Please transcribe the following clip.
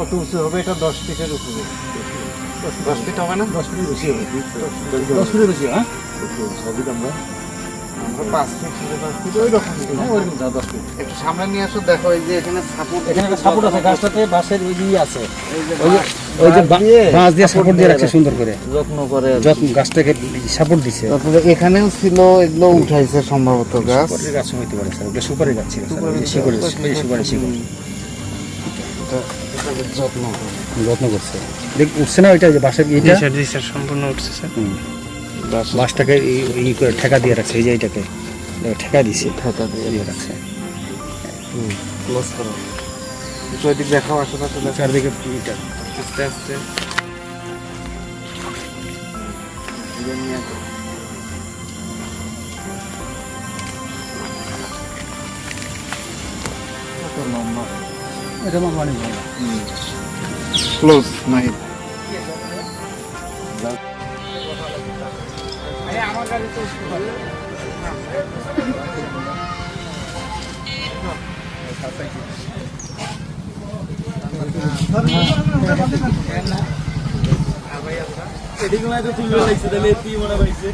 কত উঁচু হবে? এটা 10 ফিটের উপরে। 10 ফিট হবে না? 10 ফিটের বেশি হবে। 10 ফিটের বেশি, হ্যাঁ? সবই আমরা 5 ফিট 10 ফিট ওই রকম, হ্যাঁ, ওইরকম 10 ফিট। একটু সামনে নিয়ে আসো, দেখো এই যে এখানে সাপোর্ট, এখানে একটা সাপোর্ট আছে, গাছটাতে বাঁশের ওই দিয়ে আছে। ওই যে বাঁশ দিয়ে সাপোর্ট দিয়ে রাখছে সুন্দর করে, যত্ন করে। যত্ন গাছটাকে সাপোর্ট দিছে। তারপরে এখানেও ছিল, এগুলো উঠাইছে সম্ভবত গাছ। সুপারি গাছ হইতে পারে স্যার, ওগুলো সুপারি গাছ ছিল স্যার, ওই যে শিকড়, ওই যে সুপারি শিকড় এটাকে যত্ন করে। যত্ন করছে। দেখ উঠছে না ওইটা, যে বাঁশের এইটা স্যার সম্পূর্ণ উঠছে স্যার। বাঁশটাকে ই করে ঠেকা দিয়ে রাখছে, এই যে এইটাকে ঠেকা দিছে, ঠেকা দিয়ে রাখছে। ক্লোজ করো। একটু ওইদিক দেখাও, আশেপাশে দেখো। চারদিকে এটা আস্তে আস্তে এগুলো নিয়ে আসো। কত লম্বা। এটা আমার অনেক ভালো। ক্লোজ নাই। এদিকে তুই লাগছে তাহলে তুই মনে পাইছে।